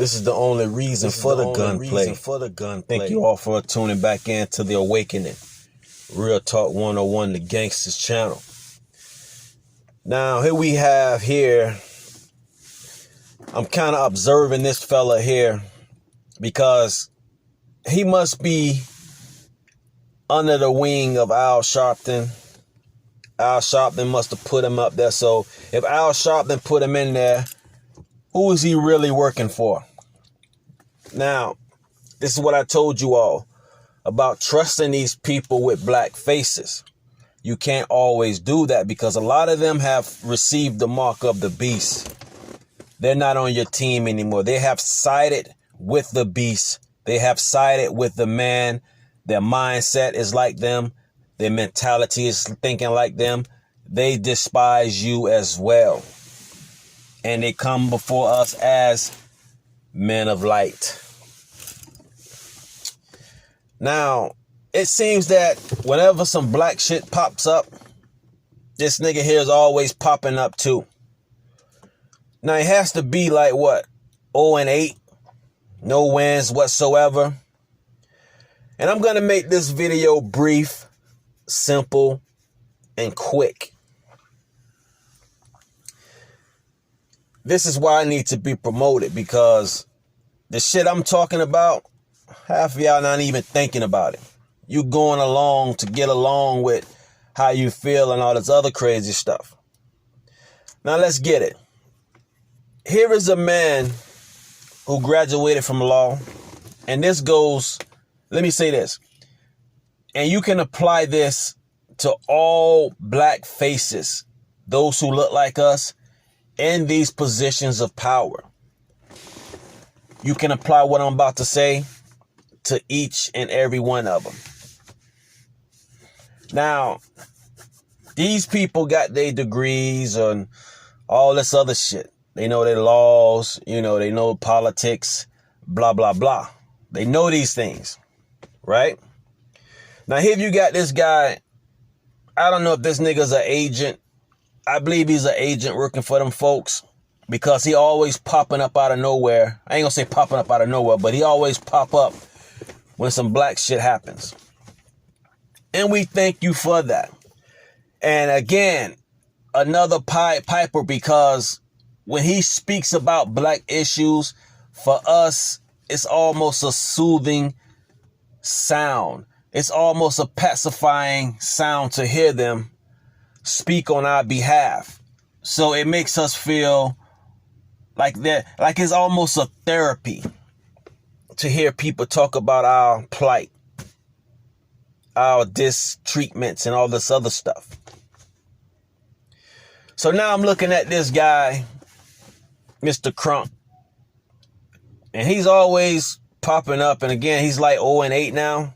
This is the only reason for the gunplay. Thank you all for tuning back in to The Awakening. Real Talk 101, the Gangsters channel. Now, here we have I'm kind of observing this fella here because he must be under the wing of Al Sharpton. Al Sharpton must have put him up there. So if Al Sharpton put him in there, who is he really working for? Now, this is what I told you all about trusting these people with black faces. You can't always do that because a lot of them have received the mark of the beast. They're not on your team anymore. They have sided with the beast. They have sided with the man. Their mindset is like them. Their mentality is thinking like them. They despise you as well. And they come before us as men of light. Now, it seems that whenever some black shit pops up, this nigga here is always popping up too. Now, it has to be like what? 0-8. No wins whatsoever. And I'm going to make this video brief, simple, and quick. This is why I need to be promoted, because the shit I'm talking about, half of y'all not even thinking about it. You going along to get along with how you feel and all this other crazy stuff. Now let's get it. Here is a man who graduated from law, and this goes, let me say this, and you can apply this to all black faces, those who look like us, in these positions of power. You can apply what I'm about to say to each and every one of them. Now, these people got their degrees and all this other shit. They know their laws, they know politics, blah, blah, blah. They know these things, right? Now, here you got this guy. I don't know if this nigga's an agent. I believe he's an agent working for them folks because he always popping up out of nowhere. I ain't gonna say popping up out of nowhere, but he always pop up when some black shit happens. And we thank you for that. And again, another piper, because when he speaks about black issues, for us, it's almost a soothing sound. It's almost a pacifying sound to hear them speak on our behalf. So it makes us feel like it's almost a therapy to hear people talk about our plight, our treatments, and all this other stuff. So now I'm looking at this guy, Mr. Crump, and he's always popping up. And again, he's like 0-8 now.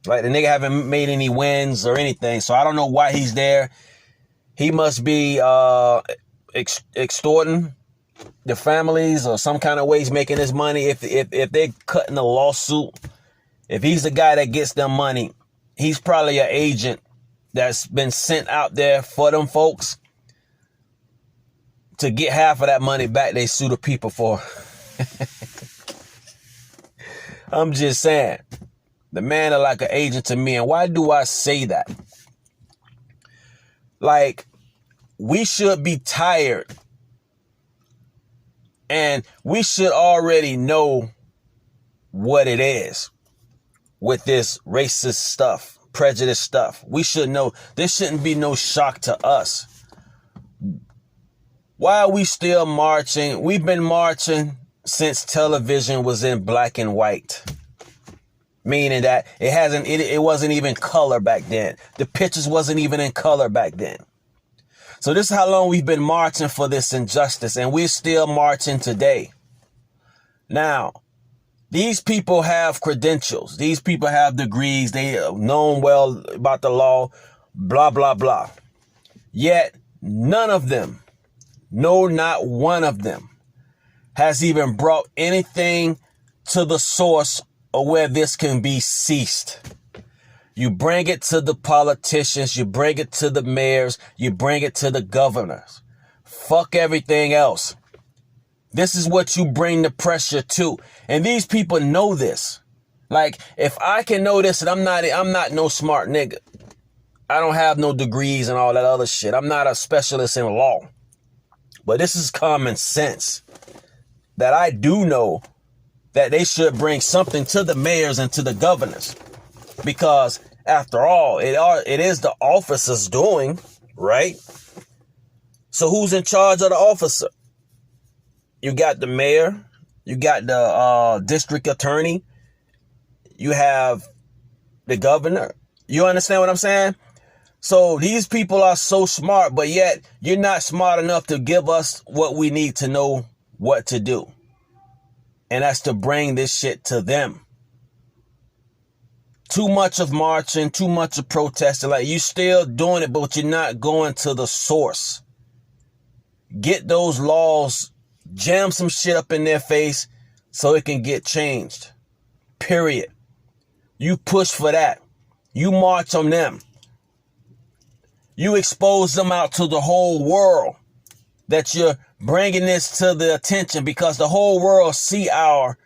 Like the nigga haven't made any wins or anything. So I don't know why he's there. He must be extorting the families or some kind of ways making his money. If they're cutting a lawsuit, if he's the guy that gets them money, he's probably an agent that's been sent out there for them folks to get half of that money back they sue the people for. I'm just saying, the man is like an agent to me. And why do I say that? Like, we should be tired, and we should already know what it is with this racist stuff, prejudice stuff. We should know. This shouldn't be no shock to us. Why are we still marching? We've been marching since television was in black and white. Meaning that it wasn't even color back then. The pictures wasn't even in color back then. So this is how long we've been marching for this injustice, and we're still marching today. Now, these people have credentials. These people have degrees. They are known well about the law, blah, blah, blah. Yet none of them, no, not one of them, has even brought anything to the source or where this can be ceased. You bring it to the politicians, you bring it to the mayors, you bring it to the governors. Fuck everything else. This is what you bring the pressure to. And these people know this. Like, if I can know this, and I'm not no smart nigga. I don't have no degrees and all that other shit. I'm not a specialist in law. But this is common sense. That I do know that they should bring something to the mayors and to the governors. Because after all, it is the officers doing, right? So who's in charge of the officer? You got the mayor. You got the district attorney. You have the governor. You understand what I'm saying? So these people are so smart, but yet you're not smart enough to give us what we need to know what to do. And that's to bring this shit to them. Too much of marching, too much of protesting. Like, you still doing it, but you're not going to the source. Get those laws, jam some shit up in their face so it can get changed. Period. You push for that. You march on them. You expose them out to the whole world that you're bringing this to the attention, because the whole world see our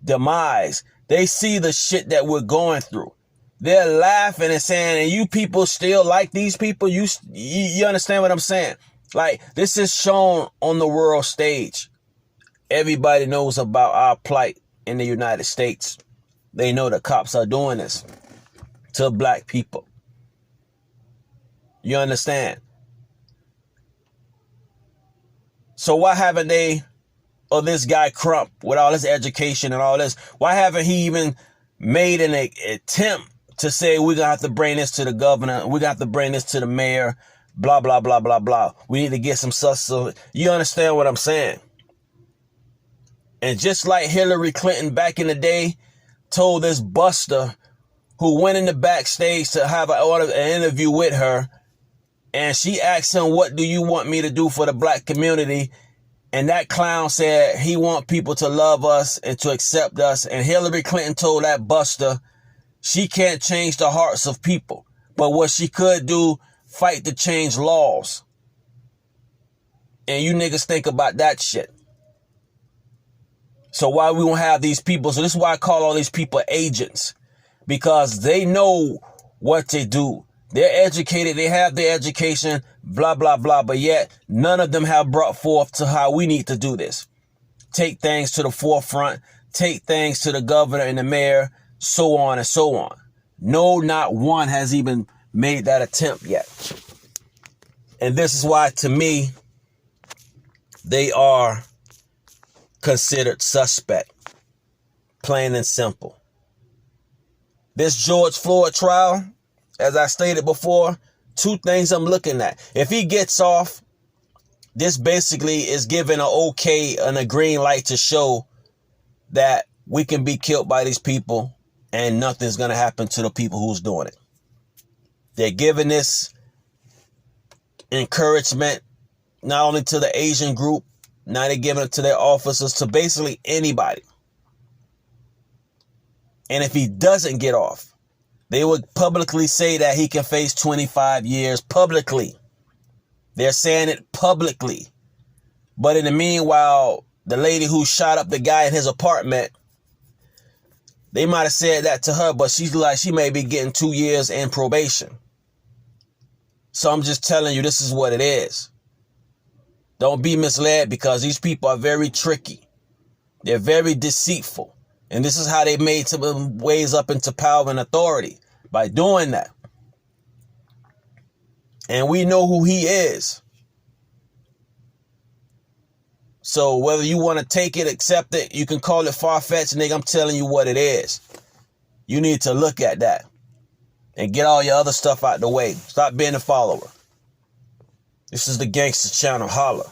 demise. They see the shit that we're going through. They're laughing and saying, and you people still like these people? You understand what I'm saying? Like, this is shown on the world stage. Everybody knows about our plight in the United States. They know the cops are doing this to black people. You understand? So why haven't they, or this guy Crump, with all his education and all this, why haven't he even made an attempt to say, we're going to have to bring this to the governor, we're going to have to bring this to the mayor, blah, blah, blah, blah, blah. We need to get some stuff. You understand what I'm saying? And just like Hillary Clinton back in the day told this buster who went in the backstage to have an interview with her, and she asked him, what do you want me to do for the black community? And that clown said he want people to love us and to accept us. And Hillary Clinton told that buster she can't change the hearts of people. But what she could do, fight to change laws. And you niggas think about that shit. So why we won't have these people? So this is why I call all these people agents. Because they know what to do. They're educated. They have their education, blah, blah, blah. But yet none of them have brought forth to how we need to do this. Take things to the forefront. Take things to the governor and the mayor, so on and so on. No, not one has even made that attempt yet. And this is why, to me, they are considered suspect. Plain and simple. This George Floyd trial, as I stated before, two things I'm looking at. If he gets off, this basically is giving an okay and a green light to show that we can be killed by these people and nothing's going to happen to the people who's doing it. They're giving this encouragement not only to the Asian group, now they're giving it to their officers, to basically anybody. And if he doesn't get off, they would publicly say that he can face 25 years publicly. They're saying it publicly. But in the meanwhile, the lady who shot up the guy in his apartment, they might have said that to her, but she's like, she may be getting 2 years in probation. So I'm just telling you, this is what it is. Don't be misled, because these people are very tricky. They're very deceitful. And this is how they made some ways up into power and authority, by doing that. And we know who he is. So whether you want to take it, accept it, you can call it far-fetched, nigga. I'm telling you what it is. You need to look at that and get all your other stuff out the way. Stop being a follower. This is the Gangster Channel. Holla.